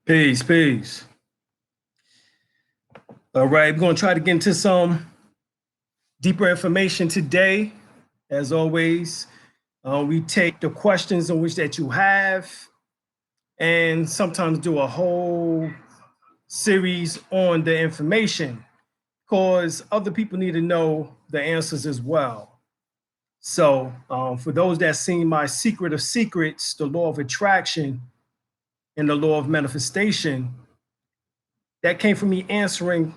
Peace, peace. All right, we're going to try to get into some deeper information today. As always, we take the questions in which that you have and sometimes do a whole series on the information because other people need to know the answers as well. So for those that seen my Secret of Secrets, the law of attraction and the law of manifestation, that came from me answering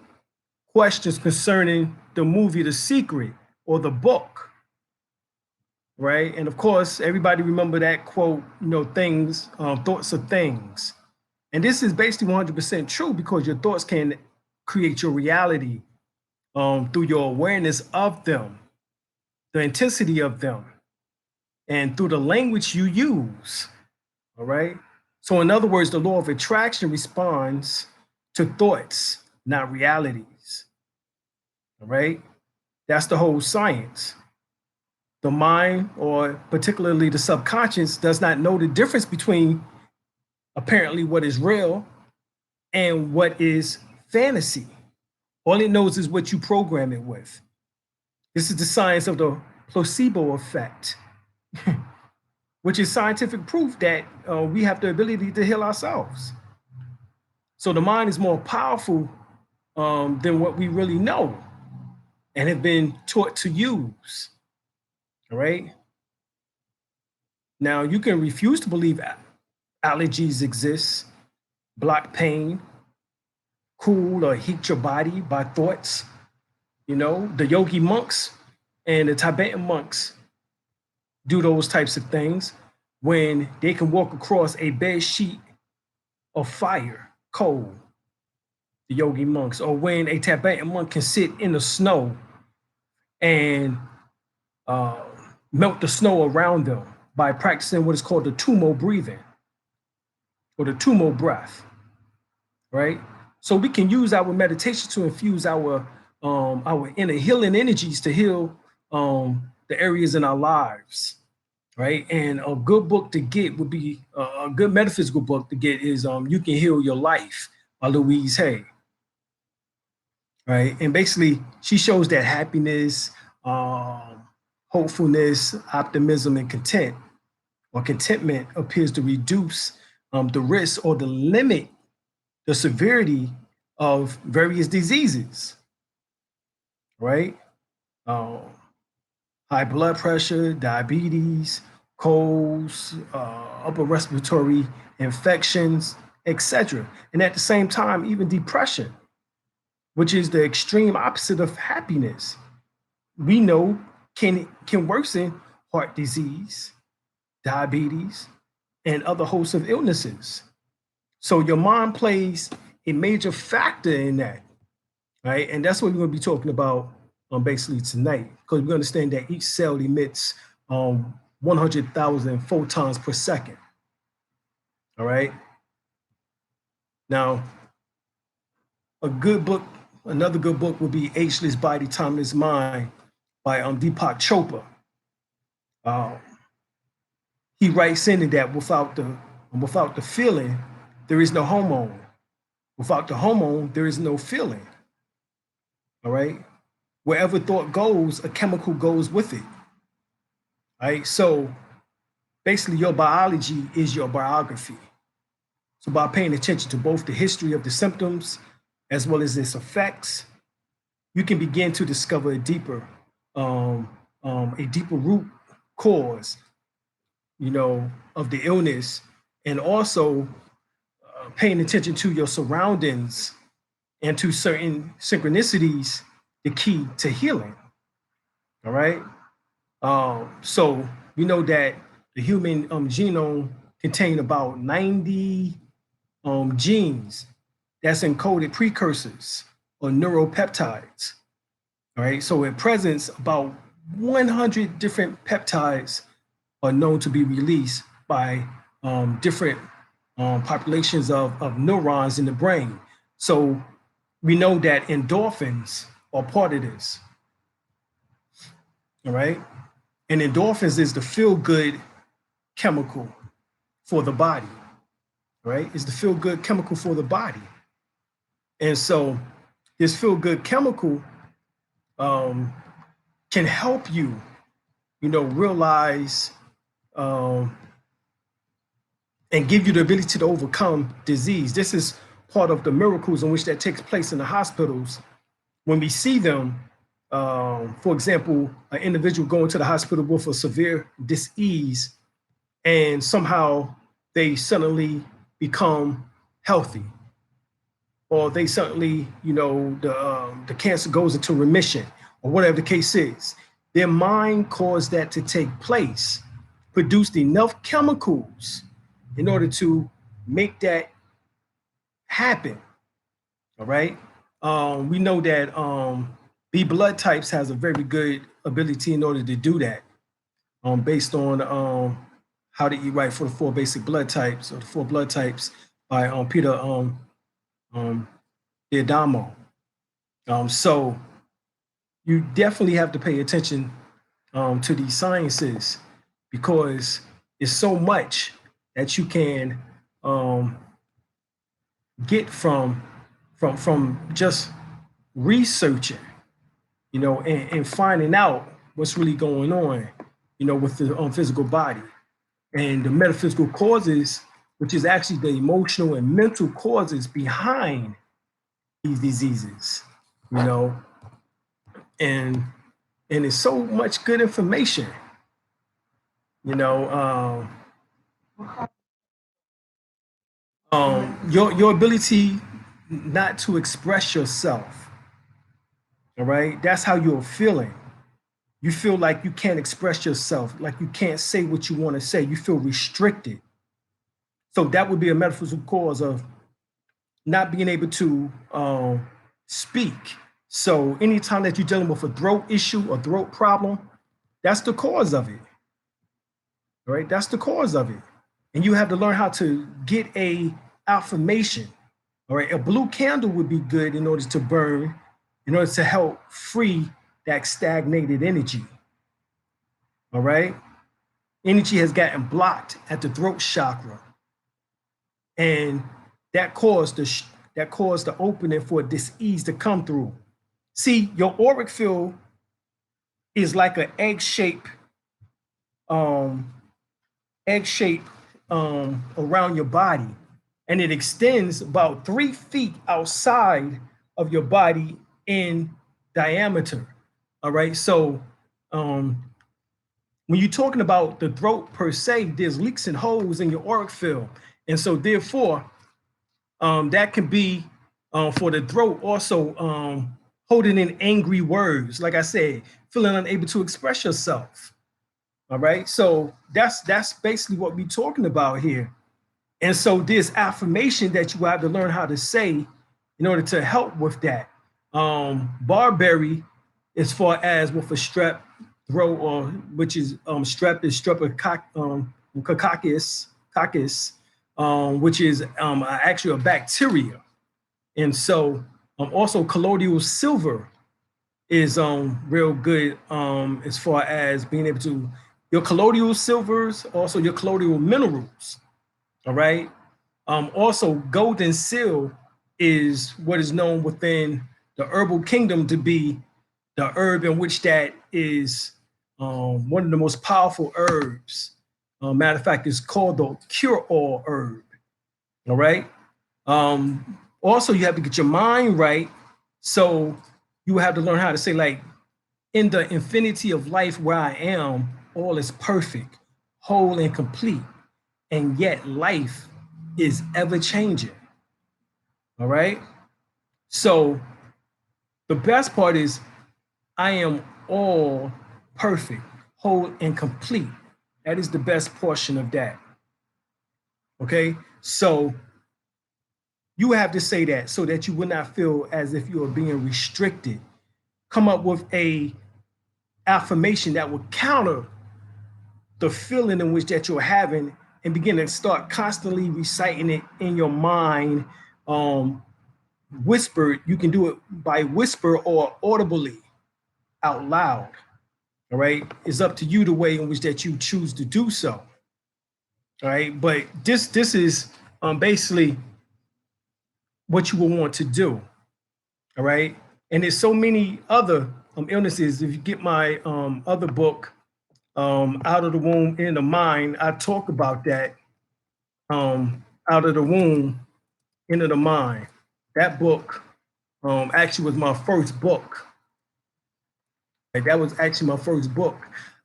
questions concerning the movie The Secret or the book, right? And of course, everybody remember that quote, things, thoughts are things. And this is basically 100% true because your thoughts can create your reality through your awareness of them, the intensity of them, and through the language you use, all right? So in other words, the law of attraction responds to thoughts, not realities, all right? That's the whole science. The mind, or particularly the subconscious, does not know the difference between apparently what is real and what is fantasy. All it knows is what you program it with. This is the science of the placebo effect, which is scientific proof that we have the ability to heal ourselves. So the mind is more powerful than what we really know and have been taught to use. All right. Now, you can refuse to believe allergies exist, block pain, cool or heat your body by thoughts. The yogi monks and the Tibetan monks do those types of things when they can walk across a bed sheet of fire, cold, the yogi monks, or when a Tibetan monk can sit in the snow and uh, melt the snow around them by practicing what is called the tumo breathing or the tumo breath, right? So we can use our meditation to infuse our inner healing energies to heal the areas in our lives, right? And a good book to get would be a good metaphysical book to get is You Can Heal Your Life by Louise Hay, right? And basically, she shows that happiness, hopefulness, optimism, and contentment appears to reduce the risk or the limit the severity of various diseases, right? Um, High blood pressure, diabetes, colds, upper respiratory infections, etc. And at the same time, even depression, which is the extreme opposite of happiness, we know can worsen heart disease, diabetes, and other hosts of illnesses. So your mind plays a major factor in that, right? And that's what we're going to be talking about basically tonight, because we understand that each cell emits 100,000 photons per second. All right. Now, another good book would be Ageless Body, Timeless Mind by Deepak Chopra. Uh, he writes in it that without the feeling, there is no hormone. Without the hormone, there is no feeling. All right. Wherever thought goes, a chemical goes with it. Right. So basically, your biology is your biography. So by paying attention to both the history of the symptoms as well as its effects, you can begin to discover a deeper root cause, of the illness, and also paying attention to your surroundings and to certain synchronicities, the key to healing. All right. So we know that the human genome contains about 90 genes that's encoded precursors or neuropeptides. All right. So at present, about 100 different peptides are known to be released by different populations of neurons in the brain. So we know that endorphins are part of this. All right. And endorphins is the feel good chemical for the body. right? It's the feel-good chemical for the body. And so this feel-good chemical can help you, realize and give you the ability to overcome disease. This is part of the miracles in which that takes place in the hospitals. When we see them, for example, an individual going to the hospital with a severe disease, and somehow they suddenly become healthy, or they suddenly, the cancer goes into remission, or whatever the case is. Their mind caused that to take place, produced enough chemicals in order to make that happen. All right. We know that B blood types has a very good ability in order to do that, based on How to Eat Right for the Four Basic Blood Types, or the Four Blood Types, by Peter Diadamo. So you definitely have to pay attention to these sciences, because it's so much that you can get from just researching, and finding out what's really going on, with the physical body, and the metaphysical causes, which is actually the emotional and mental causes behind these diseases, and it's so much good information, you know. Your ability not to express yourself, all right? That's how you're feeling. You feel like you can't express yourself, like you can't say what you want to say. You feel restricted. So that would be a metaphysical cause of not being able to speak. So anytime that you're dealing with a throat issue or throat problem, that's the cause of it. All right, that's the cause of it. And you have to learn how to get a affirmation. All right, a blue candle would be good in order to burn, in order to help free that stagnated energy. All right, energy has gotten blocked at the throat chakra, and that caused the opening for disease to come through. See, your auric field is like an um, egg shape around your body, and it extends about 3 feet outside of your body in diameter. All right, so when you're talking about the throat per se, there's leaks and holes in your auric field, and so therefore that can be for the throat also, holding in angry words, like I said, feeling unable to express yourself. All right, so that's basically what we're talking about here. And so this affirmation that you have to learn how to say in order to help with that. Barberry, as far as with a strep throat, or which is strep is streptococcus, which is actually a bacteria. And so also colloidal silver is real good as far as being able to, your colloidal silvers, also your colloidal minerals. All right. Also, golden seal is what is known within the herbal kingdom to be the herb in which that is one of the most powerful herbs. Matter of fact, it's called the cure-all herb. All right. Also, you have to get your mind right. So you have to learn how to say, like, in the infinity of life where I am, all is perfect, whole, and complete. And yet life is ever changing. All right. So the best part is I am all perfect, whole, and complete. That is the best portion of that. Okay. So you have to say that so that you will not feel as if you are being restricted. Come up with a affirmation that will counter the feeling in which that you're having, and begin to start constantly reciting it in your mind. Whispered, you can do it by whisper or audibly out loud. All right, it's up to you the way in which that you choose to do so. All right, but this is basically what you will want to do. All right. And there's so many other illnesses. If you get my other book, Out of the Womb, in the Mind, I talk about that. Out of the Womb, into the Mind. That book actually was my first book. That was actually my first book.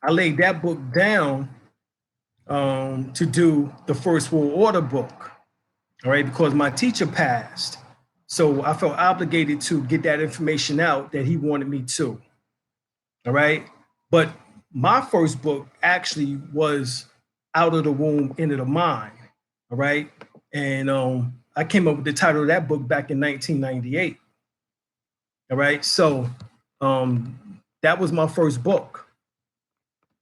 I laid that book down to do the First World Order book, all right, because my teacher passed. So I felt obligated to get that information out that he wanted me to, all right? But my first book actually was Out of the Womb, Into the Mind, all right? And I came up with the title of that book back in 1998, all right? So that was my first book,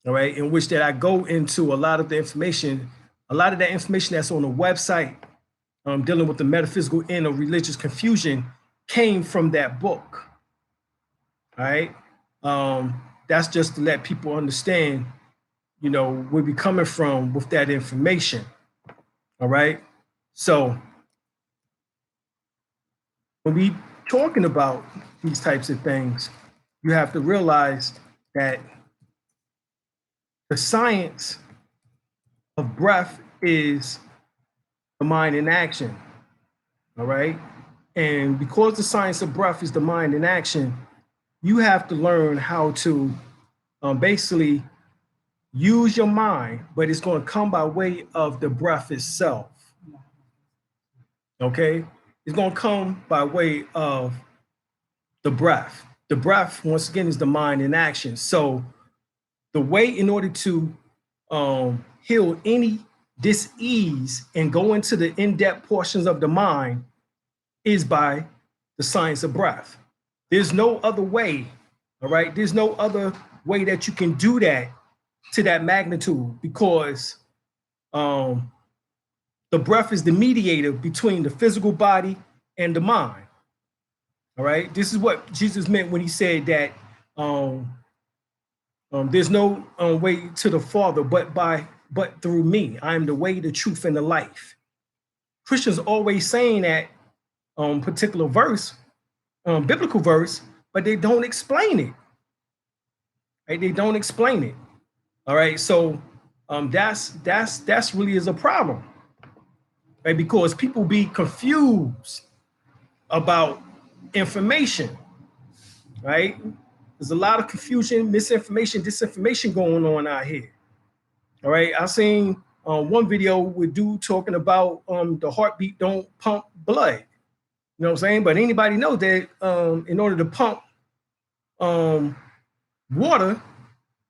all right, in which that I go into a lot of the information, a lot of that information that's on the website dealing with the metaphysical and of religious confusion came from that book, all right? That's just to let people understand, you know, where we're coming from with that information, all right? So when we talking about these types of things, you have to realize that the science of breath is the mind in action, all right? And because the science of breath is the mind in action, you have to learn how to basically use your mind, but it's going to come by way of the breath itself, okay? It's going to come by way of the breath. The breath, once again, is the mind in action. So the way in order to heal any dis-ease and go into the in-depth portions of the mind is by the science of breath. There's no other way, all right? There's no other way that you can do that to that magnitude, because the breath is the mediator between the physical body and the mind, all right? This is what Jesus meant when he said that there's no way to the Father but through me. I am the way, the truth, and the life. Christians always saying that particular verse, biblical verse, but they don't explain it. Right? They don't explain it. All right. So that's really is a problem, right? Because people be confused about information, right? There's a lot of confusion, misinformation, disinformation going on out here. All right. I seen one video with dude talking about the heartbeat don't pump blood. You know what I'm saying? But anybody know that in order to pump water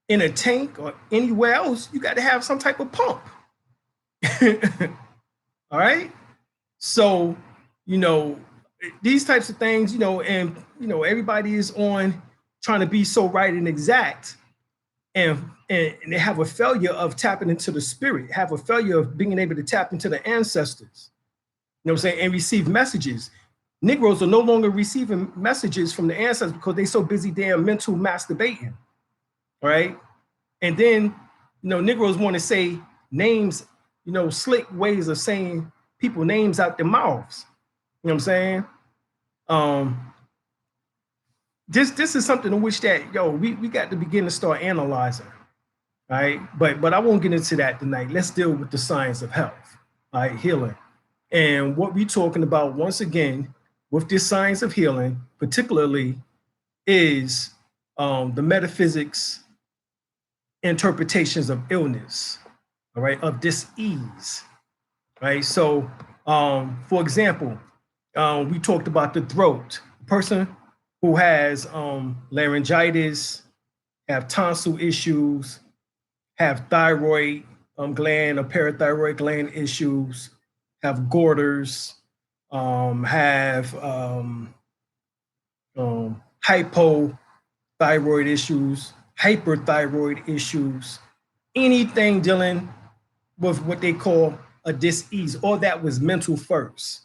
in a tank or anywhere else, you got to have some type of pump. All right. So, you know, these types of things, you know, and, you know, everybody is on trying to be so right and exact, and they have a failure of tapping into the spirit, have a failure of being able to tap into the ancestors, you know what I'm saying, and receive messages. Negroes are no longer receiving messages from the ancestors because they're so busy damn mental masturbating, right? And then, you know, Negroes want to say names, you know, slick ways of saying people names out their mouths. You know what I'm saying? This is something in which that, yo, we got to begin to start analyzing, right? But I won't get into that tonight. Let's deal with the science of health, right? Healing. And what we're talking about, once again, with this science of healing, particularly, is the metaphysics interpretations of illness, all right, of dis-ease, right? So, for example, we talked about the throat. A person who has laryngitis, have tonsil issues, have thyroid gland or parathyroid gland issues, have goiters, have hypothyroid issues, hyperthyroid issues, anything dealing with what they call a dis-ease, all that was mental first.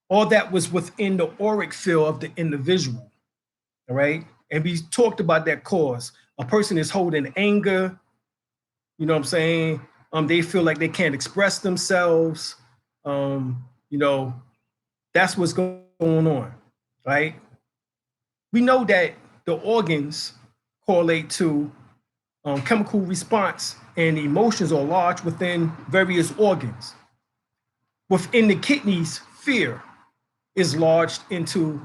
All that was within the auric field of the individual, all right? And we talked about that cause. A person is holding anger, you know what I'm saying? They feel like they can't express themselves. You know, that's what's going on, right? We know that the organs correlate to chemical response and emotions are large within various organs. Within the kidneys, fear is lodged into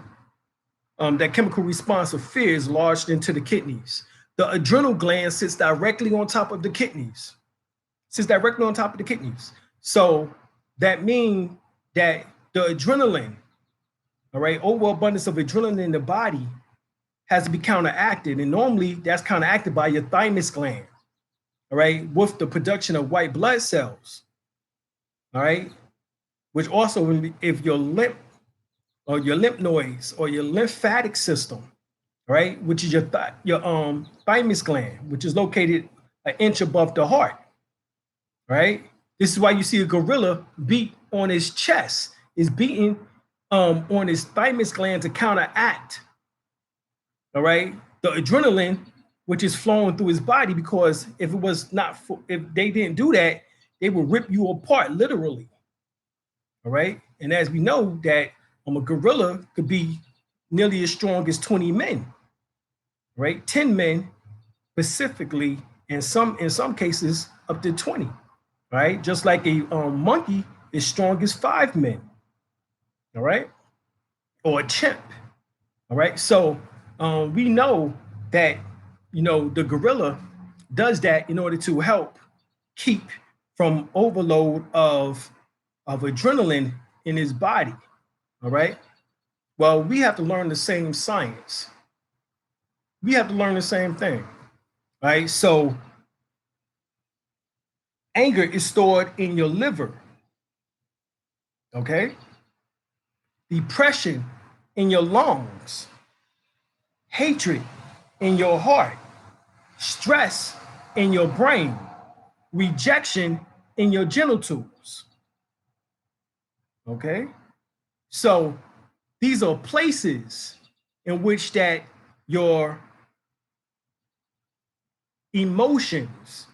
that chemical response of fear is lodged into the kidneys. The adrenal gland sits directly on top of the kidneys. So that means that the adrenaline, all right, overabundance of adrenaline in the body has to be counteracted. And normally that's counteracted by your thymus gland, all right, with the production of white blood cells, all right, which also, if your lymph nodes or your lymphatic system, right, which is your thymus gland, which is located an inch above the heart, right? This is why you see a gorilla beat on his chest, is beating on his thymus gland to counteract, all right, the adrenaline, which is flowing through his body, because if they didn't do that, they would rip you apart, literally, all right? And as we know that a gorilla could be nearly as strong as 20 men, right? 10 men specifically, in some cases up to 20, right? Just like a monkey is strong as 5 men, all right? Or a chimp, all right? So we know that, the gorilla does that in order to help keep from overload of adrenaline in his body, all right? Well, we have to learn the same science. We have to learn the same thing, right? So anger is stored in your liver, okay? Depression in your lungs, hatred in your heart, stress in your brain, rejection in your genitals, okay? So these are places in which that your emotions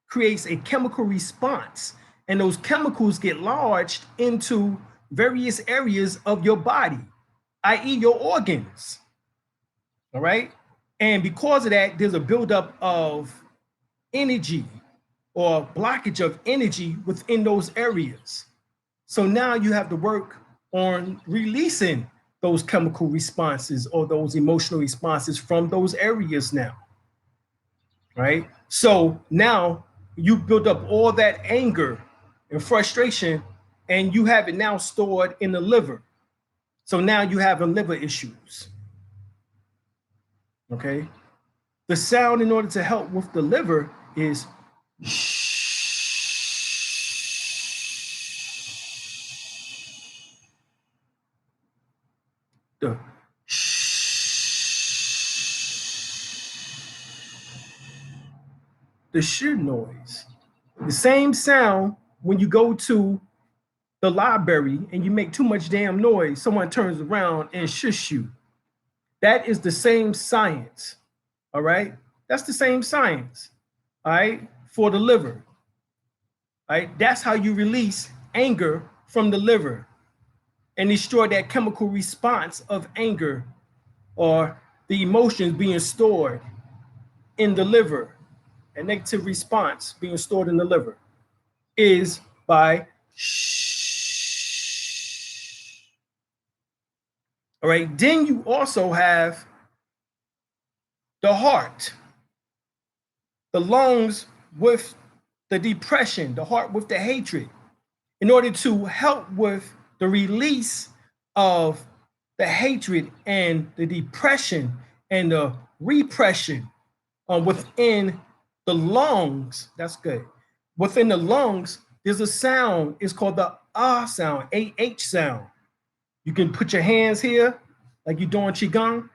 creates a chemical response, and those chemicals get lodged into various areas of your body, i.e. your organs, all right? And because of that, there's a buildup of energy or blockage of energy within those areas. So now you have to work on releasing those chemical responses or those emotional responses from those areas now, right? So now you build up all that anger and frustration, and you have it now stored in the liver. So now you have liver issues, okay? The sound in order to help with the liver is shh. The sh noise. The same sound when you go to the library and you make too much damn noise, someone turns around and shush you. That is the same science, all right? That's the same science, all right, for the liver, all right? That's how you release anger from the liver and destroy that chemical response of anger or the emotions being stored in the liver, a negative response being stored in the liver, is by shh. All right, then you also have the heart, the lungs with the depression, the heart with the hatred, in order to help with the release of the hatred and the depression and the repression within the lungs. That's good. Within the lungs, there's a sound. It's called the ah sound, AH sound. You can put your hands here, like you're doing Qigong.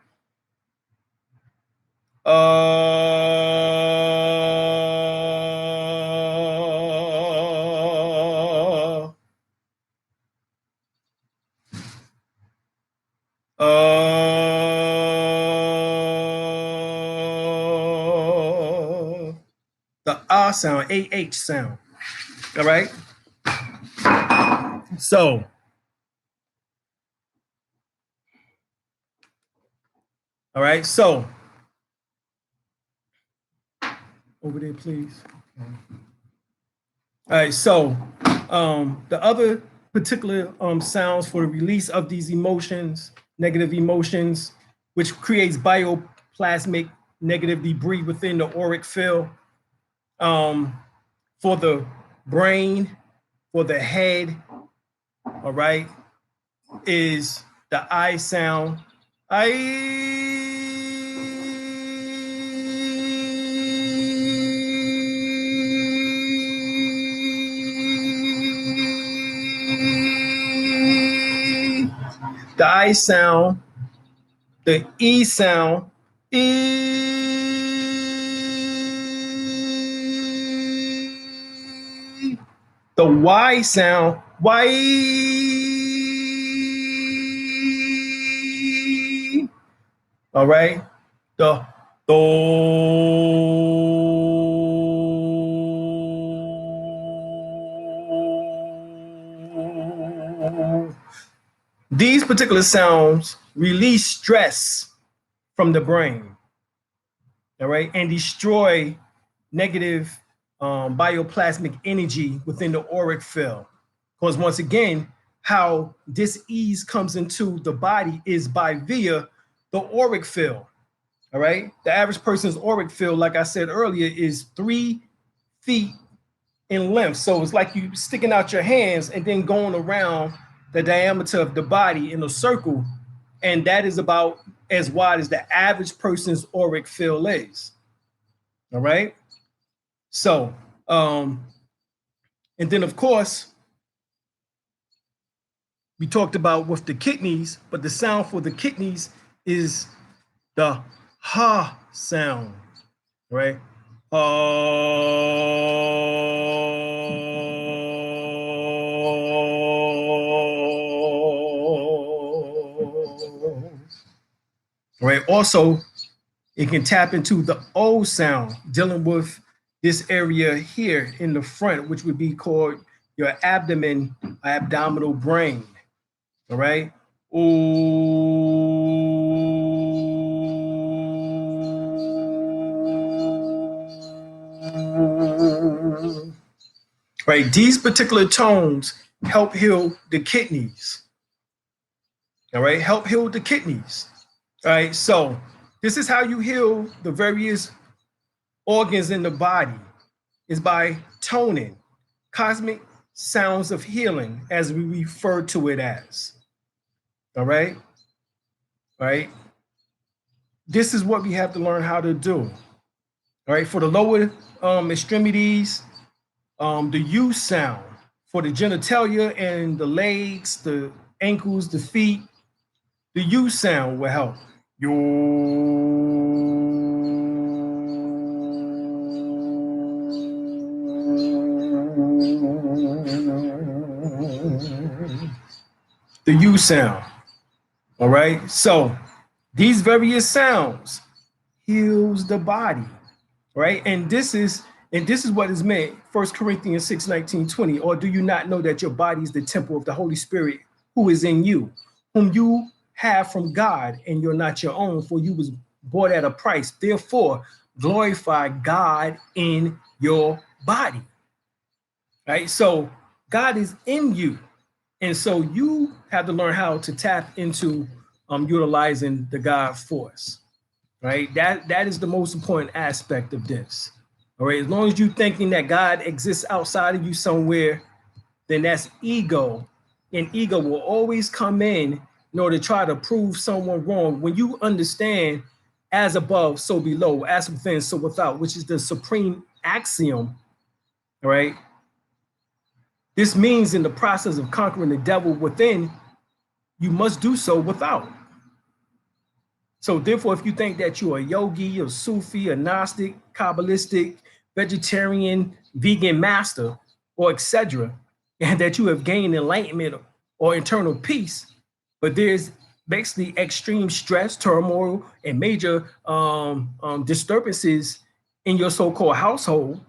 The ah sound, AH sound. All right. So, all right, so over there, please. All right, so the other particular sounds for the release of these emotions, negative emotions, which creates bioplasmic negative debris within the auric field, for the brain, for the head, all right, is the I sound. The I sound, the E sound, E, the Y sound, Y, all right, the do. These particular sounds release stress from the brain, all right, and destroy negative bioplasmic energy within the auric field. Because once again, how dis-ease comes into the body is by via the auric field, all right? The average person's auric field, like I said earlier, is 3 feet in length. So it's like you sticking out your hands and then going around the diameter of the body in a circle. And that is about as wide as the average person's auric field is. All right. So, and then of course, we talked about with the kidneys, but the sound for the kidneys is the ha sound, right? Right. Also, it can tap into the O sound, dealing with this area here in the front, which would be called your abdominal brain. All right. Ooh. Right. These particular tones help heal the kidneys. All right. Help heal the kidneys. All right. So this is how you heal the various organs in the body, is by toning, cosmic sounds of healing, as we refer to it as. All right. All right. This is what we have to learn how to do. All right. For the lower extremities, the U sound. For the genitalia and the legs, the ankles, the feet, the U sound will help. Yo. The U sound. All right. So these various sounds heals the body, right? And this is what is meant. 1 Corinthians 6, 19, 20. Or do you not know that your body is the temple of the Holy Spirit who is in you, whom you have from God, and you're not your own, for you was bought at a price. Therefore, glorify God in your body. Right? So God is in you. And so you have to learn how to tap into utilizing the God force. Right? That is the most important aspect of this. All right. As long as you're thinking that God exists outside of you somewhere, then that's ego. And ego will always come in order to try to prove someone wrong. When you understand as above, so below, as within, so without, which is the supreme axiom, all right? This means in the process of conquering the devil within, you must do so without. So therefore, if you think that you're a yogi, a Sufi, a Gnostic, Kabbalistic, vegetarian, vegan master, or etc., and that you have gained enlightenment or internal peace, but there's basically extreme stress, turmoil, and major disturbances in your so-called household,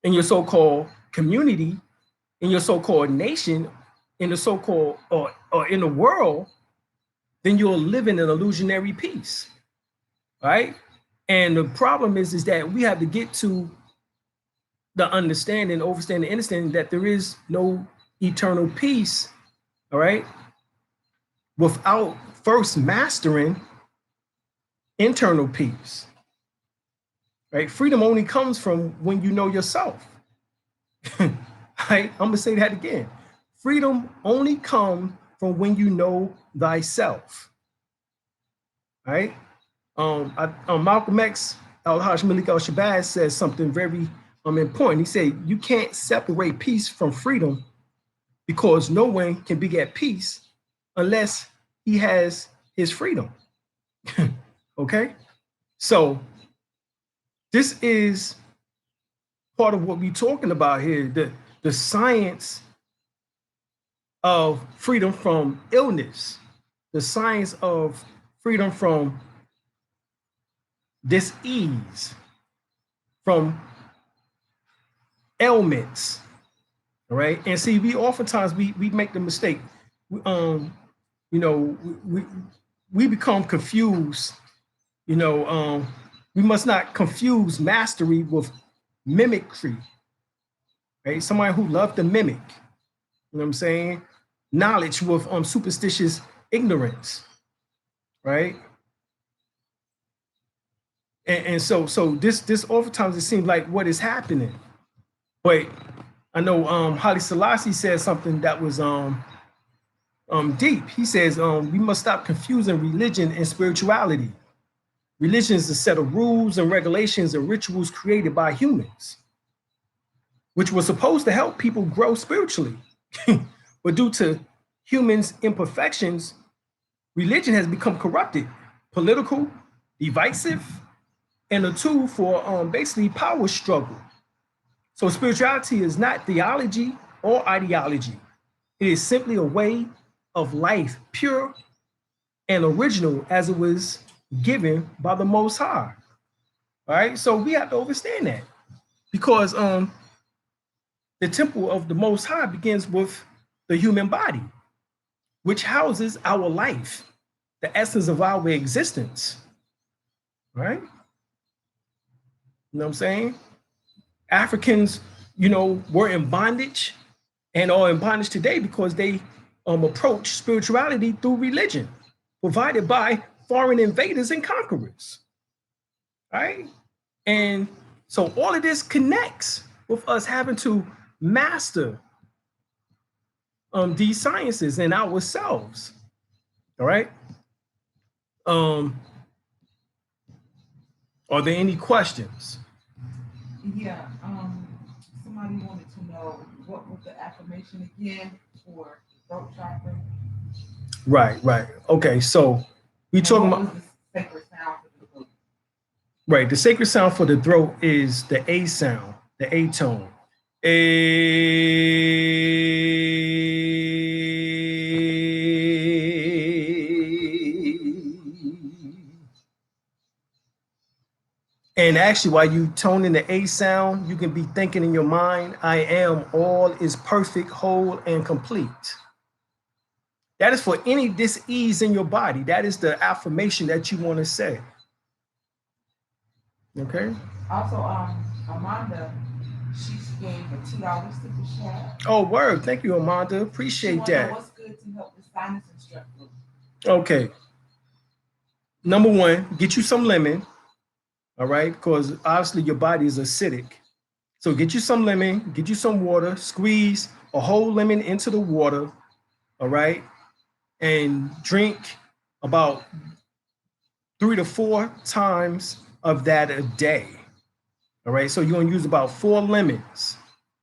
in your so-called community, in your so-called nation, in the so-called or in the world, then you'll live in an illusionary peace, right? And the problem is that we have to get to the understanding, understanding that there is no eternal peace, all right, without first mastering internal peace, right? Freedom only comes from when you know yourself. Right? I'm gonna say that again. Freedom only comes from when you know thyself. Right? Malcolm X, Al-Hajj Malik al-Shabazz says something very important. He said, you can't separate peace from freedom because no one can be at peace unless he has his freedom. Okay? So this is part of what we're talking about here, the science of freedom from illness, the science of freedom from dis-ease, from ailments, all right? And see, we oftentimes we make the mistake, you know, we become confused, you know, we must not confuse mastery with mimicry, right? Somebody who loved to mimic, you know what I'm saying? Knowledge with superstitious ignorance, right? And so this oftentimes it seems like what is happening. But I know Haile Selassie said something that was deep. He says we must stop confusing religion and spirituality. Religion is a set of rules and regulations and rituals created by humans, which were supposed to help people grow spiritually. But due to humans' imperfections, religion has become corrupted, political, divisive, and a tool for basically power struggle. So spirituality is not theology or ideology. It is simply a way of life, pure and original as it was given by the Most High. All right, so we have to understand that because the temple of the Most High begins with the human body, which houses our life, the essence of our existence, right? You know what I'm saying? Africans, you know, were in bondage and are in bondage today because they approach spirituality through religion provided by foreign invaders and conquerors, right? And so all of this connects with us having to master these sciences in ourselves, all right? Are there any questions? Yeah, somebody wanted to know what was the affirmation again for the throat chakra, Right. Okay, so we and talking what about, was the sacred sound for the throat? right, the sacred sound for the throat is the A sound, the A tone. And actually, while you tone in the A sound, you can be thinking in your mind, I am, all is perfect, whole, and complete. That is for any dis-ease in your body. That is the affirmation that you want to say. Okay. Also, Amanda, she gave a $2 super chat. Oh, word. Thank you, Amanda. She Appreciate want to know that. what's good to help the sinus and strep throat. Okay. Number one, get you some lemon. All right. Because obviously your body is acidic. So get you some lemon, get you some water, squeeze a whole lemon into the water. All right. And drink about 3 to 4 times of that a day. All right. So you're going to use about 4 lemons.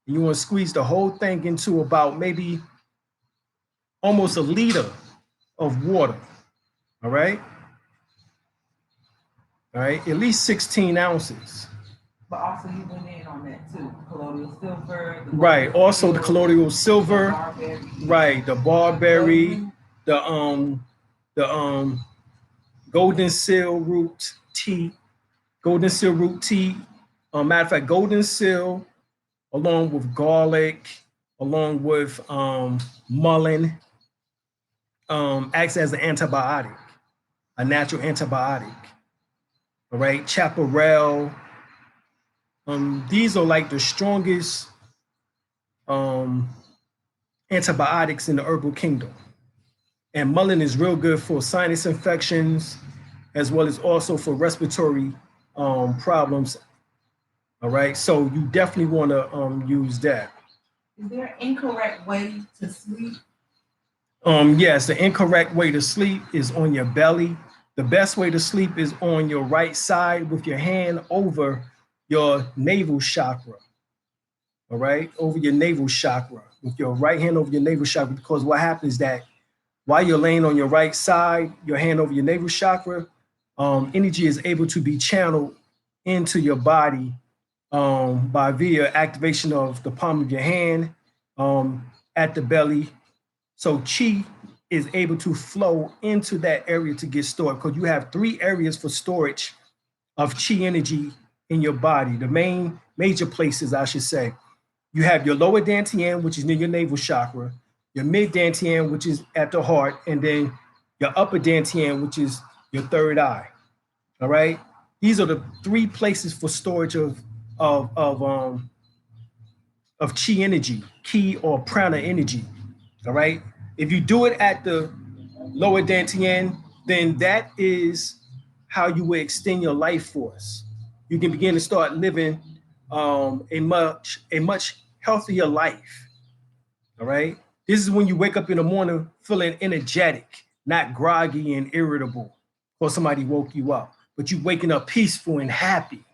You want to squeeze the whole thing into about maybe almost a liter of water. All right. All right. At least 16 ounces. But also, you went in on that too. Colloidal silver. Right. Also the colloidal silver. Barberry, Right. The barberry, the golden seal root tea. Golden seal root tea. Matter of fact, golden seal along with garlic, along with mullein, acts as an antibiotic, a natural antibiotic. All right, chaparral. These are like the strongest antibiotics in the herbal kingdom. And mullein is real good for sinus infections, as well as also for respiratory problems. All right, so you definitely want to use that. Is there an incorrect way to sleep? Yes, the incorrect way to sleep is on your belly. The best way to sleep is on your right side with your hand over your navel chakra. All right, over your navel chakra, with your right hand over your navel chakra, because what happens is that while you're laying on your right side, your hand over your navel chakra, energy is able to be channeled into your body by via activation of the palm of your hand at the belly. So chi is able to flow into that area to get stored, because you have 3 areas for storage of chi energy in your body. The main major places, I should say. You have your lower dantian, which is near your navel chakra, your mid dantian, which is at the heart, and then your upper dantian, which is your third eye. All right. These are the 3 places for storage of of um of chi energy, ki or prana energy. All right. If you do it at the lower dantian, then that is how you will extend your life force. You can begin to start living a much healthier life. All right. This is when you wake up in the morning feeling energetic, not groggy and irritable, or somebody woke you up, but you waking up peaceful and happy.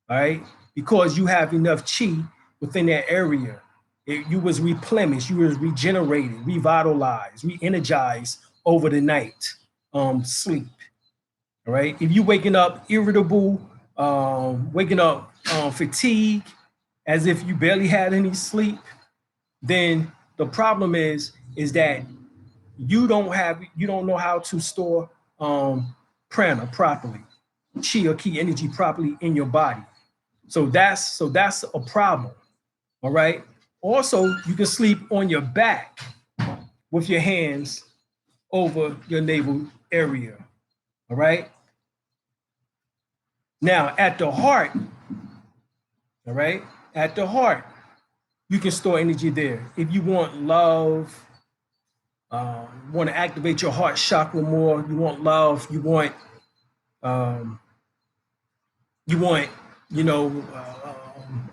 All right, because you have enough chi within that area. You was replenished, you was regenerated, revitalized, re-energized over the night sleep. All right, if you waking up irritable, waking up fatigued, as if you barely had any sleep, then the problem is that you don't know how to store prana properly, chi or ki energy properly in your body. So that's a problem. All right. Also, you can sleep on your back with your hands over your navel area. All right. Now, at the heart, all right, at the heart, you can store energy there. If you want love, want to activate your heart chakra more, you want love, um, you want, you know,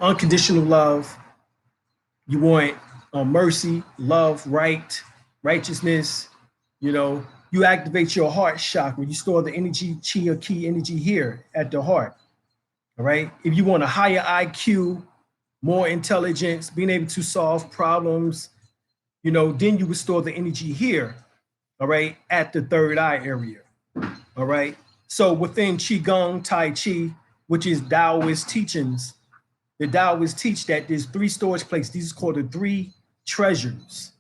unconditional love, you want mercy, love, righteousness. You activate your heart chakra. You store the energy, chi or ki energy here at the heart. All right. If you want a higher IQ, more intelligence, being able to solve problems, then you would store the energy here. All right, at the third eye area. All right. So within Qigong, Tai Chi, which is Taoist teachings, the Taoists teach that there's 3 storage places. These are called the 3 treasures.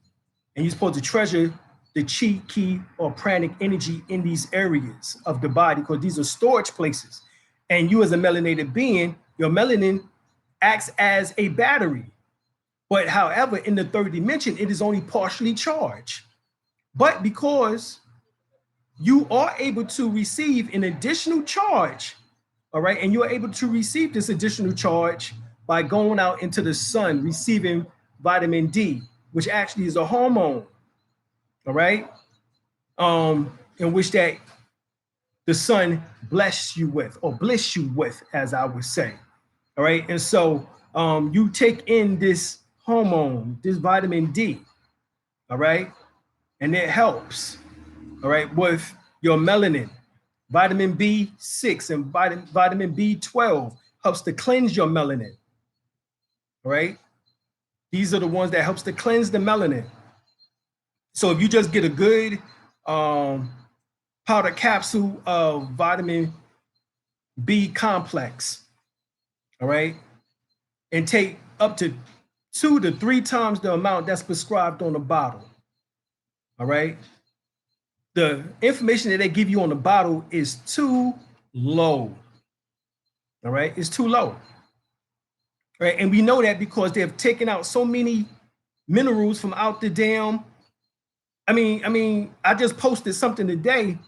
And you're supposed to treasure the chi, ki, or pranic energy in these areas of the body, because these are storage places. And you as a melanated being, your melanin acts as a battery. But however, in the 3rd dimension, it is only partially charged. But because you are able to receive an additional charge, all right, and you're able to receive this additional charge by going out into the sun, receiving vitamin D, which actually is a hormone, all right, in which that the sun bless you with, or bliss you with, as I would say, all right. And so you take in this hormone, this vitamin D, all right, and it helps, all right, with your melanin. Vitamin B6 and vitamin B12 helps to cleanse your melanin, all right? These are the ones that helps to cleanse the melanin. So if you just get a good powder capsule of vitamin B complex, all right, and take up to 2 to 3 times the amount that's prescribed on the bottle, all right? The information that they give you on the bottle is too low, all right? It's too low, right? And we know that because they've taken out so many minerals from out the damn. I just posted something today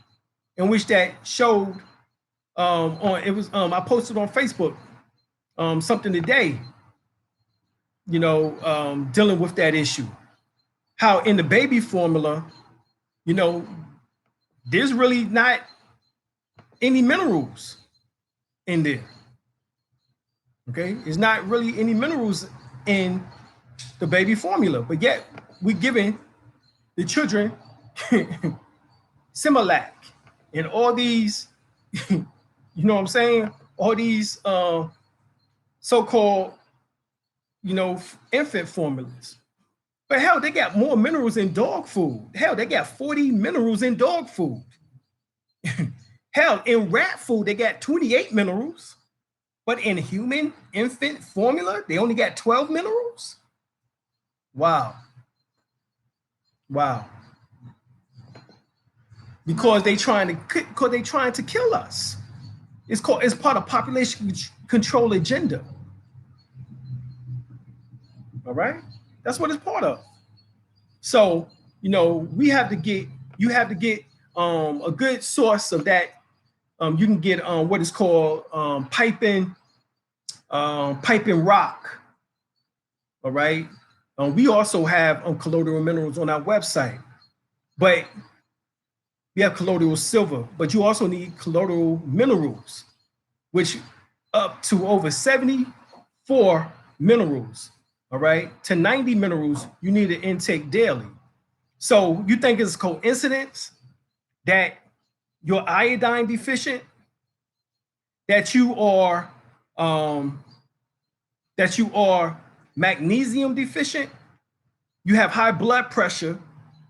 in which that showed I posted on Facebook something today, dealing with that issue. How in the baby formula, there's really not any minerals in there. Okay, it's not really any minerals in the baby formula, but yet we're giving the children Similac and all these, what I'm saying? All these so-called, infant formulas. But hell, they got more minerals in dog food. Hell, they got 40 minerals in dog food. Hell, in rat food, they got 28 minerals. But in human infant formula, they only got 12 minerals? Wow. Wow. Because they trying to kill us. It's part of population control agenda. All right? That's what it's part of. So, you have to get a good source of that. You can get what is called piping rock. All right. We also have colloidal minerals on our website, but we have colloidal silver, but you also need colloidal minerals, which up to over 74 minerals, all right, to 90 minerals you need to intake daily. So you think it's coincidence that you're iodine deficient, that you are magnesium deficient, you have high blood pressure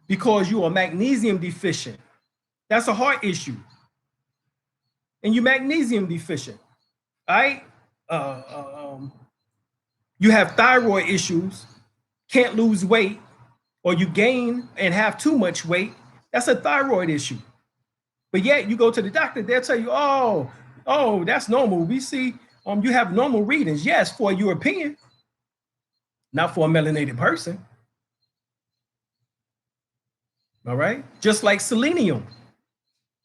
because you are magnesium deficient. That's a heart issue. And you're magnesium deficient, all right? You have thyroid issues, can't lose weight, or you gain and have too much weight. That's a thyroid issue. But yet you go to the doctor, they'll tell you, oh, that's normal. We see you have normal readings. Yes, for a European, not for a melanated person. All right. Just like selenium,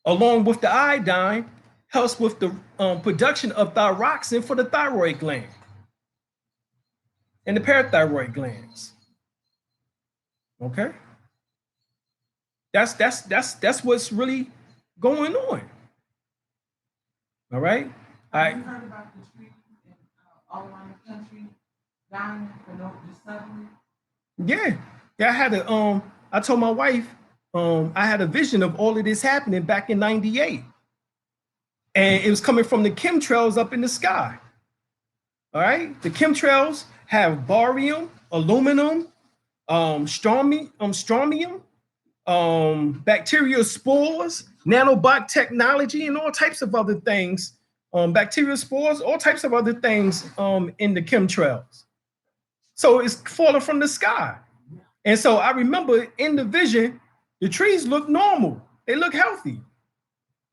along with the iodine, helps with the production of thyroxine for the thyroid gland and the parathyroid glands. Okay. That's what's really going on. All right. Have you heard about the trees all around the country dying for no discovery? Yeah. I told my wife, I had a vision of all of this happening back in '98. And it was coming from the chemtrails up in the sky. All right. The chemtrails have barium, aluminum, strontium, bacterial spores, nanobot technology, and all types of other things. Bacterial spores, all types of other things in the chemtrails. So it's falling from the sky. And so I remember in the vision, the trees look normal. They look healthy.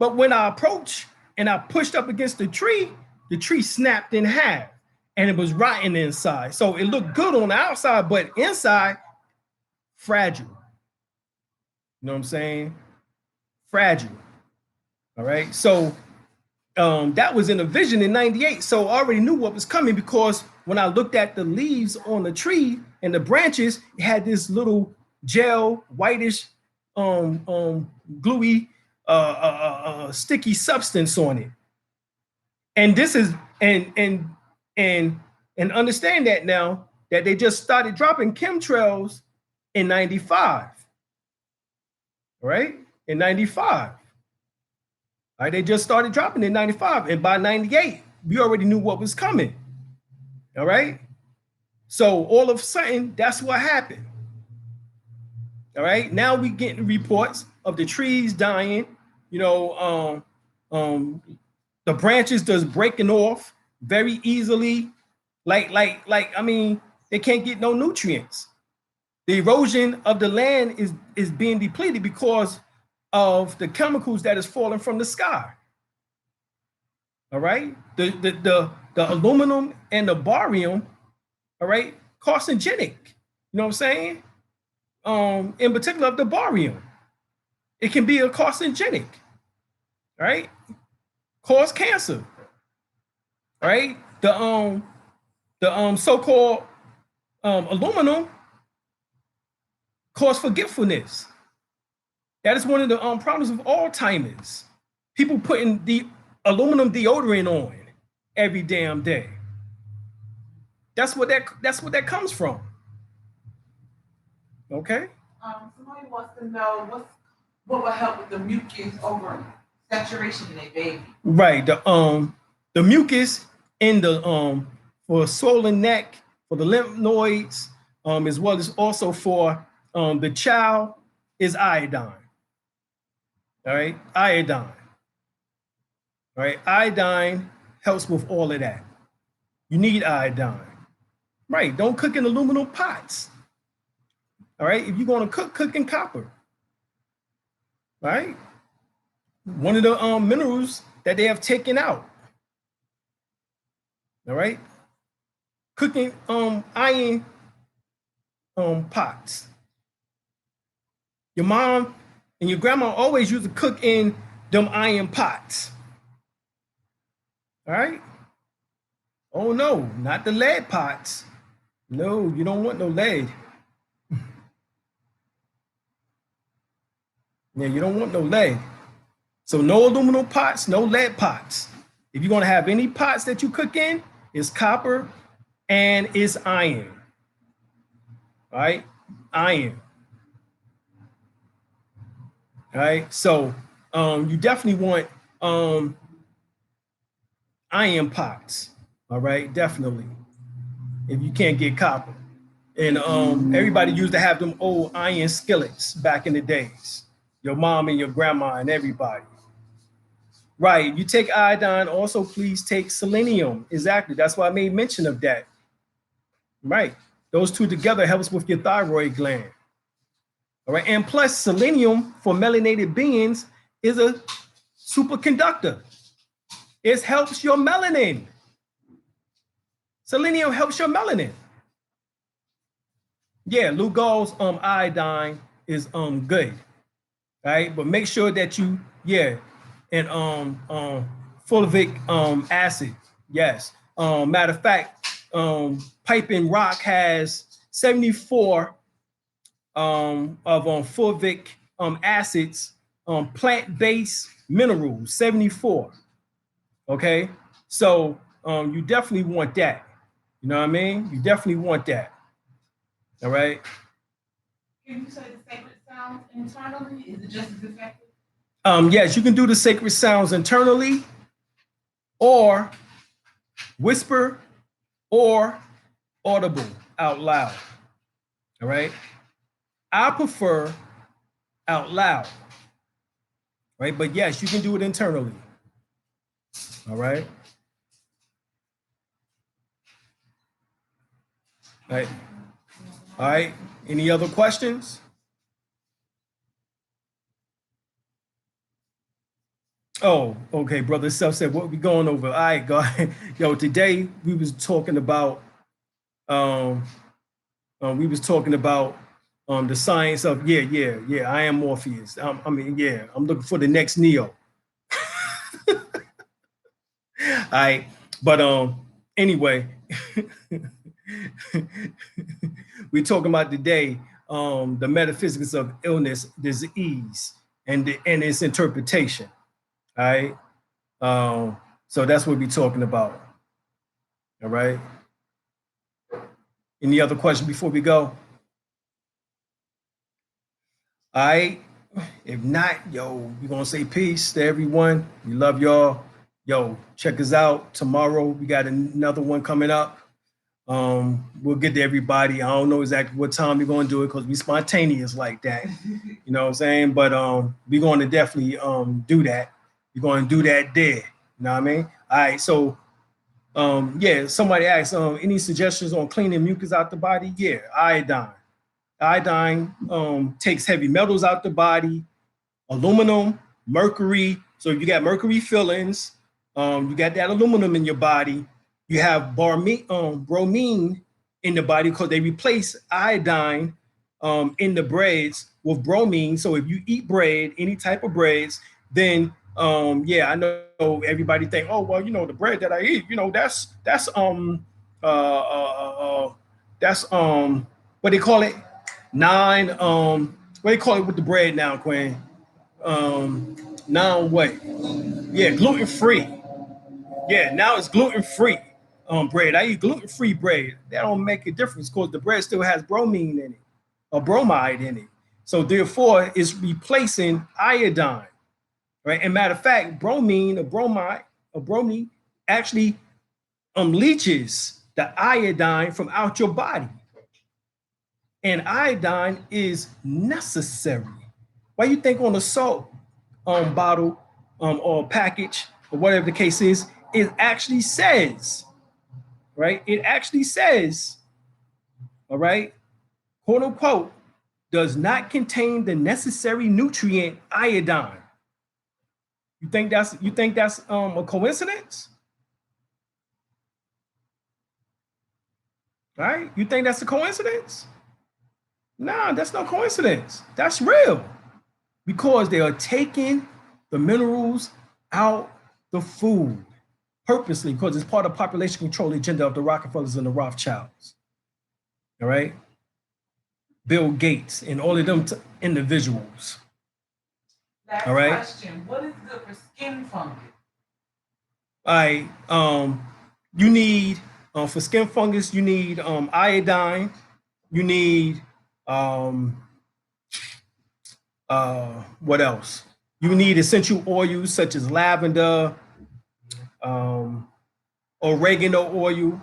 But when I approached and I pushed up against the tree snapped in half and it was rotten inside. So it looked good on the outside, but inside, fragile. You know what I'm saying? Fragile. All right. So that was in a vision in '98. So I already knew what was coming because when I looked at the leaves on the tree and the branches, it had this little gel, whitish, gluey, sticky substance on it. And this is and understand that now that they just started dropping chemtrails in '95. Right? In '95. All right, they just started dropping in '95. And by '98, we already knew what was coming. All right. So all of a sudden, that's what happened. All right. Now we getting reports of the trees dying, the branches just breaking off very easily. They can't get no nutrients. The erosion of the land is being depleted because of the chemicals that is falling from the sky. All right. The aluminum and the barium, all right, carcinogenic. You know what I'm saying? In particular of the barium. It can be a carcinogenic, right? Cause cancer, right? The so-called aluminum cause forgetfulness. That is one of the problems of Alzheimer's. People putting the aluminum deodorant on every damn day. That's what that comes from. Okay. Somebody wants to know what will help with the mucus over saturation in a baby. Right. The mucus in the for swollen neck, for the lymph nodes, as well as also for the child is iodine. All right, iodine. All right, iodine helps with all of that. You need iodine. Right, don't cook in aluminum pots. All right, if you're going to cook in copper. Right, one of the minerals that they have taken out. All right, cooking iron pots. Your mom and your grandma always used to cook in them iron pots. All right. Oh no, not the lead pots. No, you don't want no lead. Yeah, you don't want no lead. So no aluminum pots, no lead pots. If you're gonna have any pots that you cook in, it's copper and it's iron. All right, iron. All right, so you definitely want iron pots. All right, definitely. If you can't get copper. And everybody used to have them old iron skillets back in the days. Your mom and your grandma and everybody. Right. You take iodine, also please take selenium. Exactly. That's why I made mention of that. Right. Those two together helps with your thyroid gland. All right. And plus, selenium for melanated beings is a superconductor. It helps your melanin. Selenium helps your melanin. Yeah, Lugol's iodine is good. Right, but make sure that you, and fulvic acid. Yes. Matter of fact, Piping Rock has 74 of fulvic acids, plant-based minerals, 74. Okay, so you definitely want that. You know what I mean? You definitely want that. All right. Can you say the sacred sounds internally? Is it just as effective? Yes, you can do the sacred sounds internally, or whisper, or audible out loud. All right. I prefer out loud. Right. But yes, you can do it internally. All right. All right. All right. Any other questions? Oh, okay, brother. Self said, what we going over? All right, go ahead. Yo, today we was talking about um the science of I am Morpheus. I'm looking for the next Neo. All right, but anyway, we're talking about today the metaphysics of illness, disease, and its interpretation. All right, so that's what we're talking about. All right. Any other questions before we go? All right. If not, yo, we're gonna say peace to everyone. We love y'all. Yo, check us out tomorrow. We got another one coming up. We'll get to everybody. I don't know exactly what time we're gonna do it because we spontaneous like that. You know what I'm saying? But we're going to definitely do that. We're going to do that there. You know what I mean? All right. So somebody asked, any suggestions on cleaning mucus out the body? Yeah, iodine. Iodine takes heavy metals out the body, aluminum, mercury. So you got mercury fillings, you got that aluminum in your body. You have bromine in the body because they replace iodine in the breads with bromine. So if you eat bread, any type of breads, then yeah, I know everybody think, oh well, you know, the bread that I eat, you know, uh, uh, uh that's what they call it, nine what they call it with the bread now, Quinn. Um, non what? Yeah, gluten free. Yeah, now it's gluten free bread. I eat gluten free bread. That don't make a difference because the bread still has bromine in it, or bromide in it. So therefore, it's replacing iodine, right? And matter of fact, bromine or bromide or bromine actually leaches the iodine from out your body, and iodine is necessary. Why you think on the salt bottle or package or whatever the case is, it actually says, right? It actually says, all right, quote unquote, does not contain the necessary nutrient iodine. You think that's a coincidence? Right? You think that's a coincidence? Nah, that's no coincidence. That's real. Because they are taking the minerals out the food purposely because it's part of population control agenda of the Rockefellers and the Rothschilds. All right? Bill Gates and all of them individuals. Last all right. question. What is good for skin fungus? All right. You need for skin fungus, you need iodine. You need what else? You need essential oils such as lavender, um, oregano oil.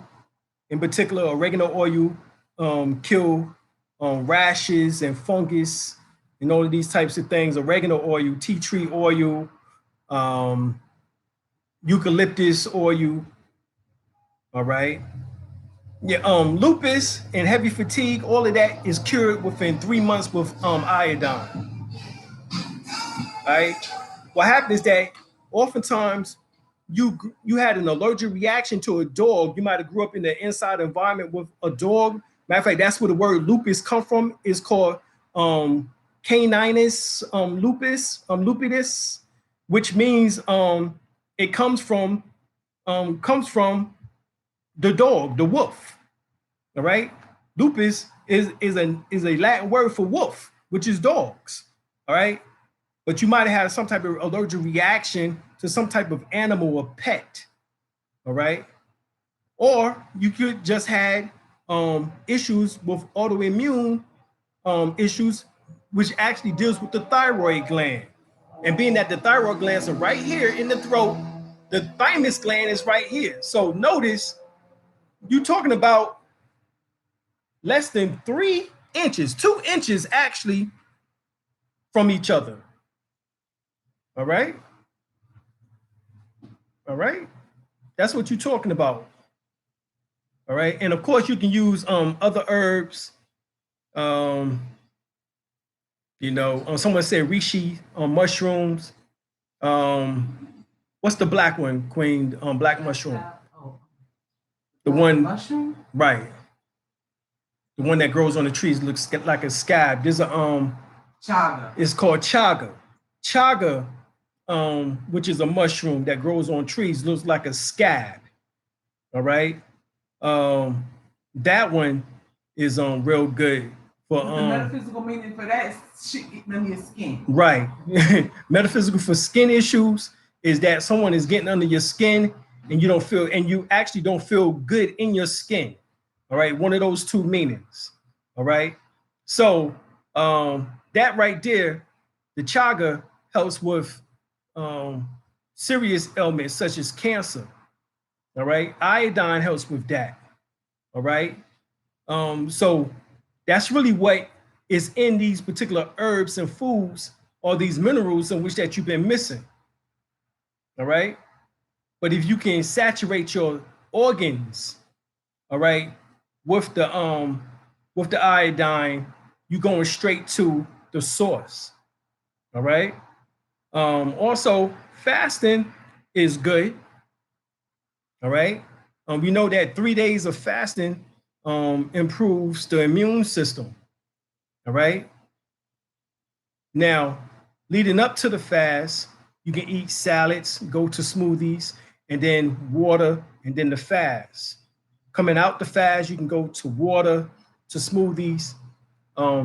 In particular, oregano oil kill rashes and fungus and all of these types of things. Oregano oil, tea tree oil, um, eucalyptus oil. All right. Yeah, lupus and heavy fatigue, all of that is cured within 3 months with iodine. All right. What happens is that oftentimes you had an allergic reaction to a dog. You might have grew up in the inside environment with a dog. Matter of fact, that's where the word lupus come from. It's called caninus lupus, which means it comes from the dog, the wolf. All right. Lupus is a Latin word for wolf, which is dogs. All right. But you might have had some type of allergic reaction to some type of animal or pet. All right. Or you could just had issues with autoimmune issues, which actually deals with the thyroid gland. And being that the thyroid glands are right here in the throat, the thymus gland is right here. So notice you're talking about less than 3 inches, 2 inches actually from each other. All right. All right. That's what you're talking about. All right. And of course, you can use other herbs. Um, someone said reishi mushrooms. What's the black one, Queen? Black mushroom. The one, mushroom? Right. The one that grows on the trees looks like a scab. There's a chaga. It's called chaga. Chaga, which is a mushroom that grows on trees, looks like a scab. All right. That one is real good for the metaphysical meaning for that is shit getting under your skin. Right. Metaphysical for skin issues is that someone is getting under your skin and you actually don't feel good in your skin. All right. One of those two meanings. All right. So that right there, the chaga helps with serious ailments such as cancer. All right. Iodine helps with that. All right. So that's really what is in these particular herbs and foods or these minerals in which that you've been missing. All right. But if you can saturate your organs, all right, with the iodine, you're going straight to the source. All right. Also, fasting is good. All right. We know that 3 days of fasting improves the immune system. All right. Now, leading up to the fast, you can eat salads, go to smoothies, and then water, and then the fast. Coming out the fast, you can go to water, to smoothies,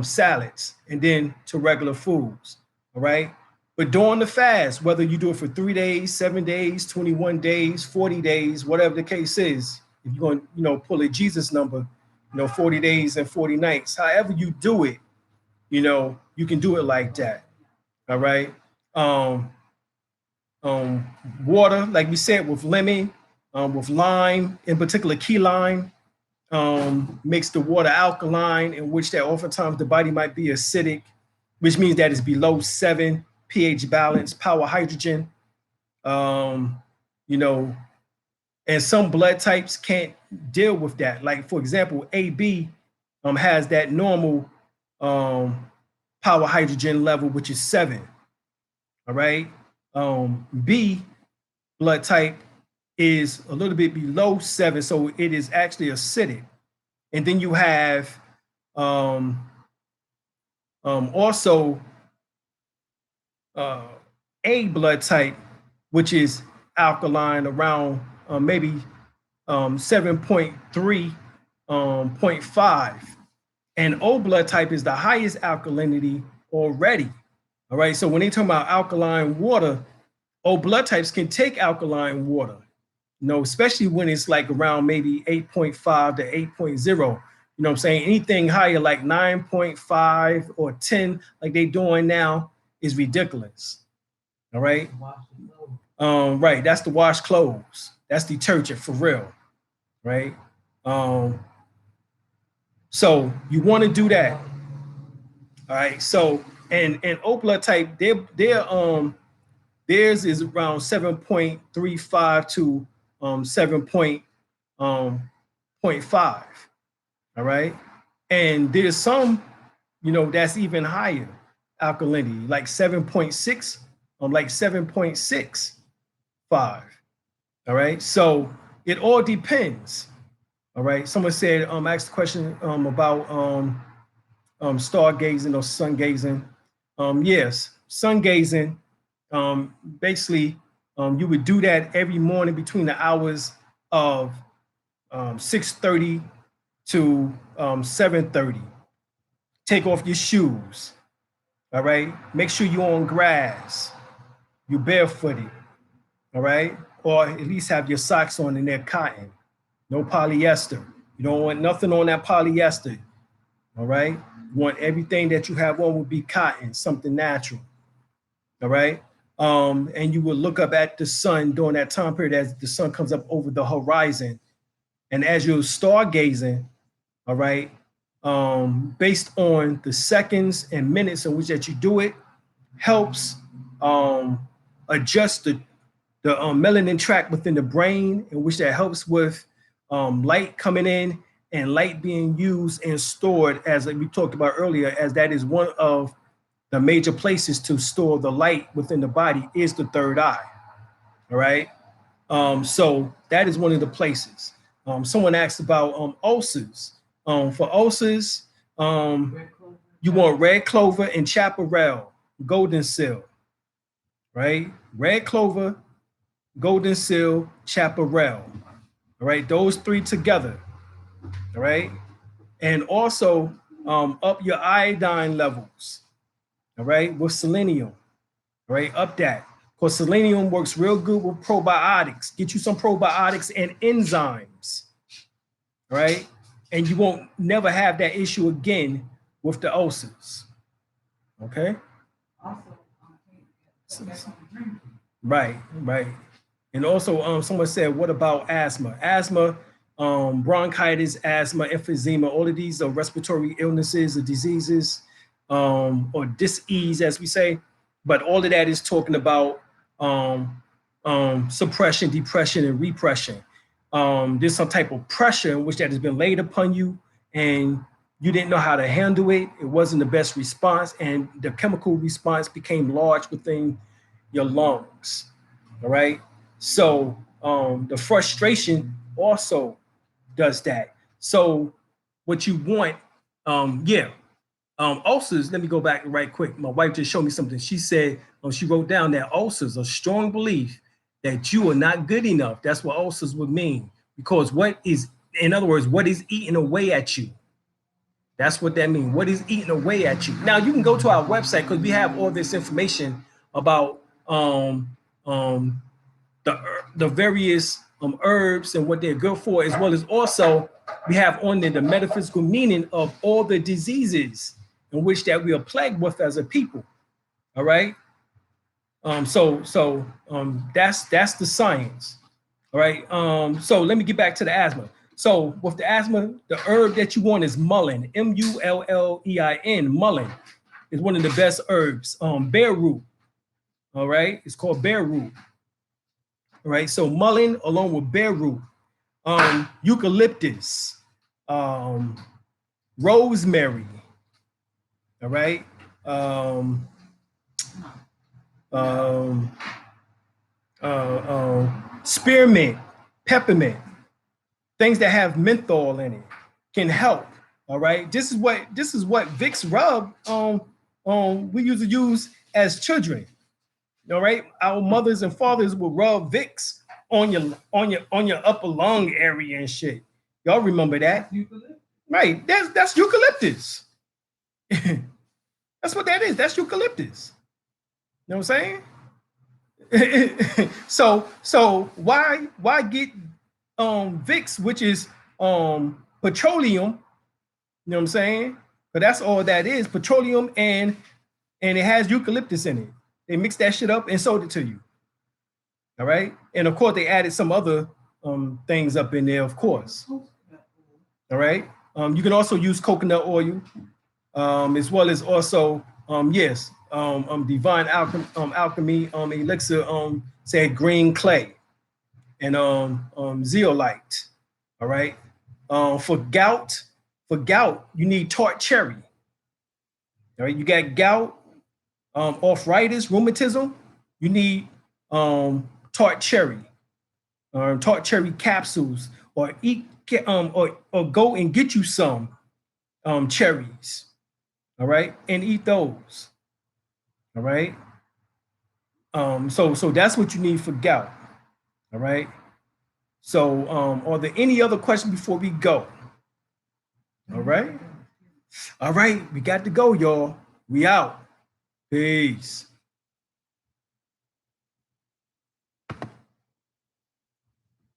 salads, and then to regular foods. All right. But during the fast, whether you do it for 3 days, 7 days, 21 days, 40 days, whatever the case is, if you're going to, pull a Jesus number, 40 days and 40 nights, however you do it, you can do it like that. All right. Um, um, Water, like we said, with lemon, with lime, in particular key lime, makes the water alkaline, in which that oftentimes the body might be acidic, which means that it's below 7 pH balance, power hydrogen. Um, you know, and some blood types can't deal with that. Like, for example, AB has that normal power hydrogen level, which is 7. All right. B blood type is a little bit below 7, so it is actually acidic. And then you have also A blood type, which is alkaline around maybe 7.3, 0.5. And O blood type is the highest alkalinity already. All right. So when they talk about alkaline water, O blood types can take alkaline water, especially when it's like around maybe 8.5 to 8.0. You know what I'm saying? Anything higher like 9.5 or 10, like they doing now, is ridiculous. All right. Right. That's the wash clothes. That's detergent for real. Right. So you want to do that. All right. So and O blood type, theirs is around 7.35 to 7.5. All right. And there's some, that's even higher alkalinity, like 7.6, like 7.65. All right. So it all depends. All right. Someone said, asked the question about stargazing or sun gazing. Yes, sun gazing. Basically, you would do that every morning between the hours of 6:30 to 7:30. Take off your shoes. All right. Make sure you're on grass. You're barefooted. All right. Or at least have your socks on and they're cotton. No polyester. You don't want nothing on that polyester. All right. You want everything that you have on would be cotton, something natural. All right. And you will look up at the sun during that time period as the sun comes up over the horizon. And as you're stargazing, all right, based on the seconds and minutes in which that you do it, helps adjust the melanin tract within the brain, in which that helps with light coming in and light being used and stored, as we talked about earlier, as that is one of the major places to store the light within the body is the third eye. All right. So that is one of the places. Someone asked about ulcers. For ulcers, you want red clover and chaparral, golden seal, right? Red clover, golden seal, chaparral. All right, those three together. All right, and also up your iodine levels. All right, with selenium. All right, up that. Because selenium works real good with probiotics. Get you some probiotics and enzymes. All right, and you won't never have that issue again with the ulcers. Okay. Right, right. And also, someone said, what about asthma? Asthma, bronchitis, asthma, emphysema, all of these are respiratory illnesses or diseases, or dis-ease, as we say. But all of that is talking about suppression, depression, and repression. There's some type of pressure in which that has been laid upon you, and you didn't know how to handle it. It wasn't the best response, and the chemical response became large within your lungs. All right. So the frustration also does that. So what you want, ulcers, let me go back right quick. My wife just showed me something. She said, she wrote down that ulcers, a strong belief that you are not good enough. That's what ulcers would mean. Because in other words, what is eating away at you? That's what that means. What is eating away at you? Now you can go to our website because we have all this information about the various herbs and what they're good for, as well as also we have on there the metaphysical meaning of all the diseases in which that we are plagued with as a people. All right. That's the science. All right. So let me get back to the asthma. So with the asthma, the herb that you want is mullein, mullein. Mullein is one of the best herbs. Bear root. All right. It's called bear root. All right. So mullein along with bear root, eucalyptus, rosemary. All right. Spearmint, peppermint, things that have menthol in it can help. All right. This is what Vicks rub we used to use as children. All right. Our mothers and fathers would rub Vicks on your upper lung area and shit. Y'all remember that? Right. That's eucalyptus. That's what that is. That's eucalyptus. You know what I'm saying? so why get Vicks, which is petroleum, you know what I'm saying? But that's all that is, petroleum, and it has eucalyptus in it. They mixed that shit up and sold it to you. All right. And of course they added some other things up in there, of course. All right. You can also use coconut oil, as well as also divine alchemy elixir, said green clay and zeolite. All right. For gout, you need tart cherry. All right, you got gout, arthritis, rheumatism, you need tart cherry capsules, or or go and get you some cherries. All right, and eat those. All right. So that's what you need for gout. All right. So are there any other questions before we go? All right. All right, we got to go, y'all. We out. Peace.